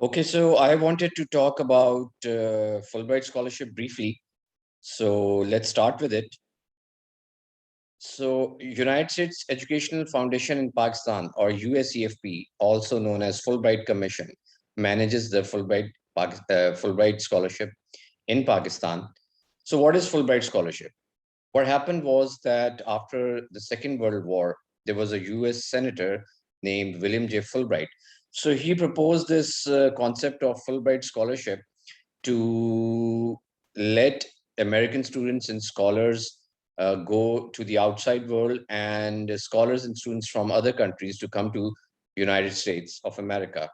Okay, so I wanted to talk about Fulbright Scholarship briefly. So let's start with it. So United States Educational Foundation in Pakistan, or USEFP, also known as Fulbright Commission, manages the Fulbright Scholarship in Pakistan. So what is Fulbright Scholarship? What happened was that after the Second World War, there was a US senator named William J. Fulbright. So he proposed this concept of Fulbright Scholarship to let American students and scholars go to the outside world, and scholars and students from other countries to come to United States of America.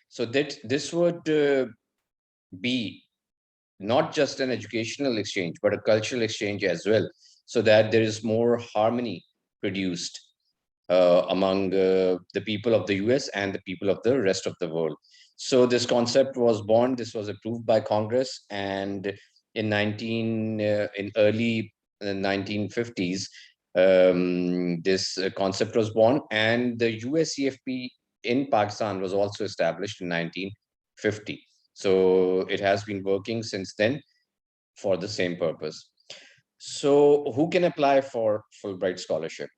So that this would be not just an educational exchange, but a cultural exchange as well, so that there is more harmony produced among the people of the US and the people of the rest of the world. So this concept was born, this was approved by Congress, and in early 1950s, this concept was born, and the USCFP in Pakistan was also established in 1950. So it has been working since then for the same purpose. So who can apply for Fulbright Scholarship?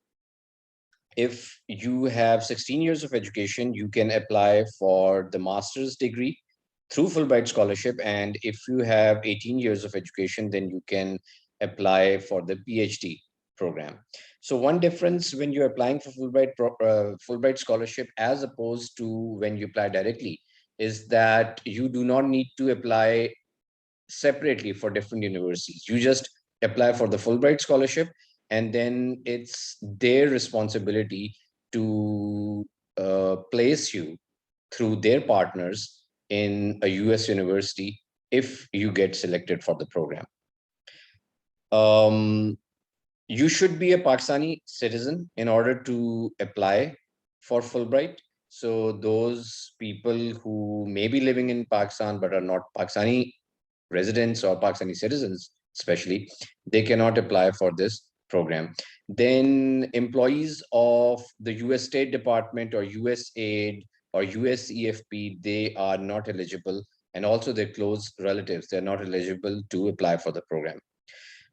If you have 16 years of education, you can apply for the master's degree through Fulbright Scholarship. And if you have 18 years of education, then you can apply for the PhD program. So one difference when you're applying for Fulbright Scholarship as opposed to when you apply directly is that you do not need to apply separately for different universities. You just apply for the Fulbright Scholarship, and then it's their responsibility to place you through their partners in a US university if you get selected for the program. You should be a Pakistani citizen in order to apply for Fulbright. So those people who may be living in Pakistan but are not Pakistani residents or Pakistani citizens, especially, they cannot apply for this program. Then employees of the US State Department or USAID or USEFP, they are not eligible. And also their close relatives, they're not eligible to apply for the program.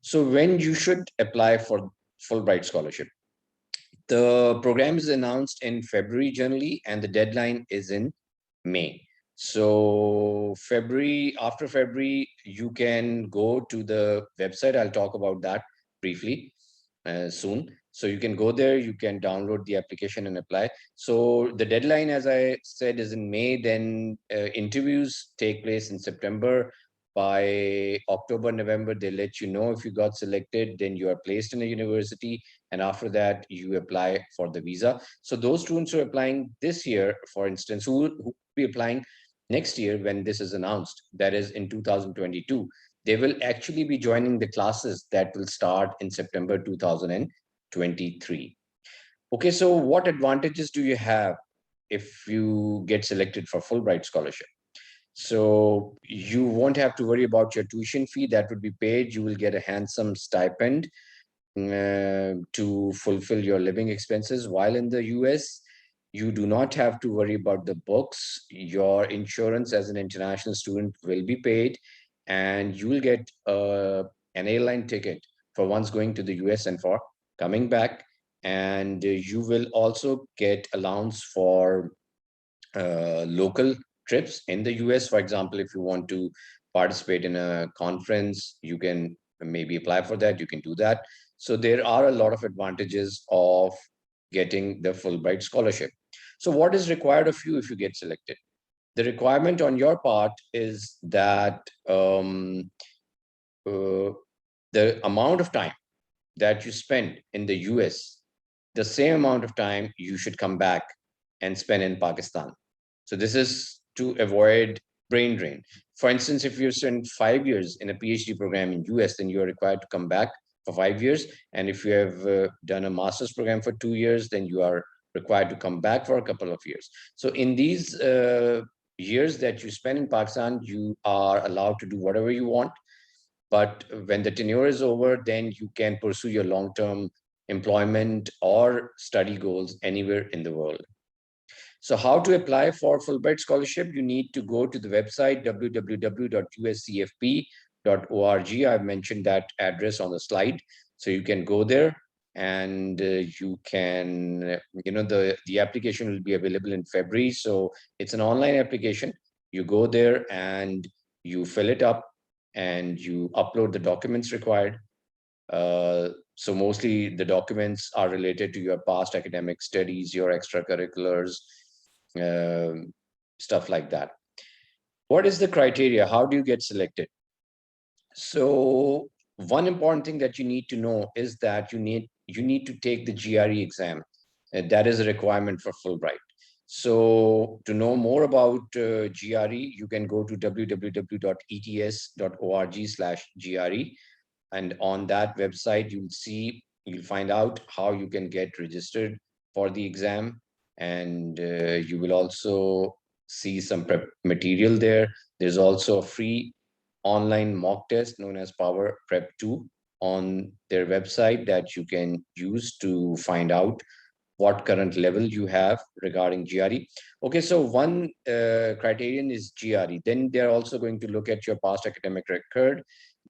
So when you should apply for Fulbright Scholarship? The program is announced in February generally, and the deadline is in May. So after February, you can go to the website. I'll talk about that briefly soon. So you can go there, you can download the application and apply. So the deadline, as I said, is in May. Then interviews take place in September. By October, November, they let you know if you got selected, then you are placed in a university. And after that, you apply for the visa. So those students who are applying this year, for instance, who will be applying next year when this is announced, that is in 2022, they will actually be joining the classes that will start in September 2023. Okay, so what advantages do you have if you get selected for Fulbright Scholarship? So you won't have to worry about your tuition fee that would be paid. You will get a handsome stipend to fulfill your living expenses while in the US. You do not have to worry about the books. Your insurance as an international student will be paid, and you will get an airline ticket for once going to the US and for coming back. And you will also get allowance for local trips in the US. For example, if you want to participate in a conference, you can maybe apply for that. You can do that. So there are a lot of advantages of getting the Fulbright Scholarship. So what is required of you if you get selected? The requirement on your part is that the amount of time that you spend in the US, the same amount of time you should come back and spend in Pakistan. So this is to avoid brain drain. For instance, if you spend 5 years in a PhD program in US, then you are required to come back for 5 years. And if you have done a master's program for 2 years, then you are required to come back for a couple of years. So in these years that you spend in Pakistan, you are allowed to do whatever you want. But when the tenure is over, then you can pursue your long-term employment or study goals anywhere in the world. So how to apply for Fulbright Scholarship? You need to go to the website www.uscfp.org. I've mentioned that address on the slide. So you can go there and you can, the application will be available in February. So it's an online application. You go there and you fill it up and you upload the documents required. So mostly the documents are related to your past academic studies, your extracurriculars, stuff like that. What is the criteria? How do you get selected? So one important thing that you need to know is that you need to take the GRE exam. That is a requirement for Fulbright. So to know more about GRE, you can go to www.ets.org/GRE. And on that website, you'll find out how you can get registered for the exam. And you will also see some prep material there. There's also a free online mock test known as Power Prep 2 on their website that you can use to find out what current level you have regarding GRE. Okay, so one criterion is GRE. Then they're also going to look at your past academic record.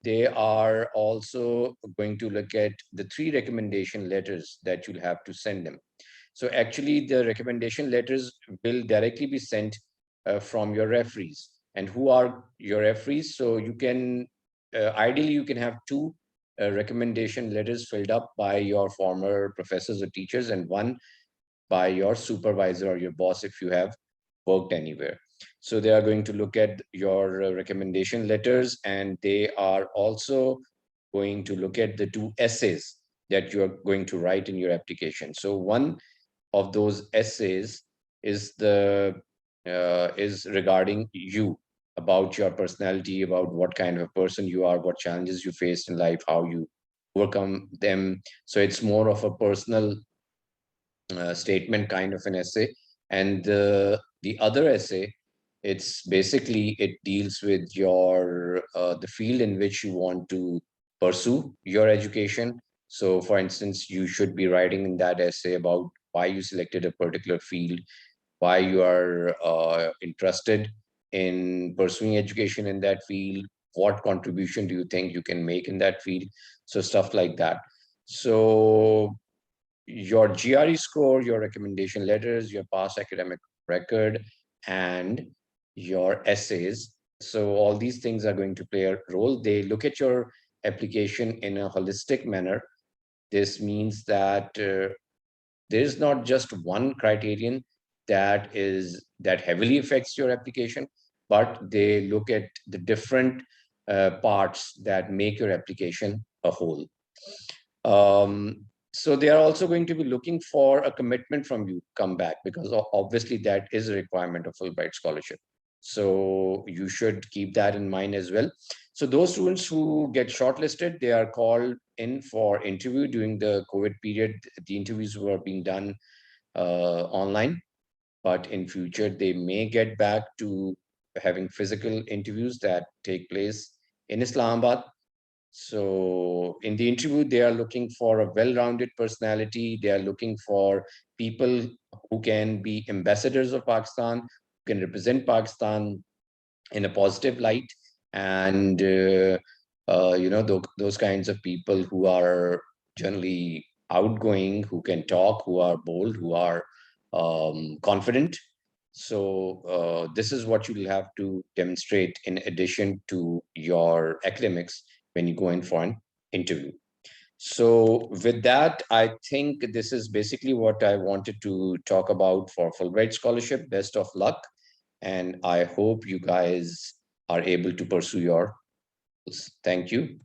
They are also going to look at the 3 recommendation letters that you'll have to send them. So actually the recommendation letters will directly be sent from your referees. And who are your referees? So you can, ideally you can have 2 recommendation letters filled up by your former professors or teachers and 1 by your supervisor or your boss if you have worked anywhere. So they are going to look at your recommendation letters, and they are also going to look at the 2 essays that you are going to write in your application. So one of those essays is is regarding you, about your personality, about what kind of a person you are, what challenges you faced in life, how you overcome them. So it's more of a personal statement kind of an essay. And the other essay, it's basically, it deals with your the field in which you want to pursue your education. So for instance, you should be writing in that essay about why you selected a particular field, why you are interested in pursuing education in that field, what contribution do you think you can make in that field. So stuff like that. So your GRE score, your recommendation letters, your past academic record, and your essays. So all these things are going to play a role. They look at your application in a holistic manner. This means that there's not just one criterion that heavily affects your application, but they look at the different parts that make your application a whole. So they are also going to be looking for a commitment from you to come back, because obviously that is a requirement of Fulbright scholarship. So you should keep that in mind as well. So those students who get shortlisted, they are called in for interview. During the COVID period, the interviews were being done online, but in future they may get back to having physical interviews that take place in Islamabad. So in the interview, they are looking for a well-rounded personality. They are looking for people who can be ambassadors of Pakistan, who can represent Pakistan in a positive light. And, those kinds of people who are generally outgoing, who can talk, who are bold, who are confident. So this is what you will have to demonstrate in addition to your academics when you go in for an interview. So with that, I think this is basically what I wanted to talk about for Fulbright Scholarship. Best of luck. And I hope you guys are able to pursue your goals. Thank you.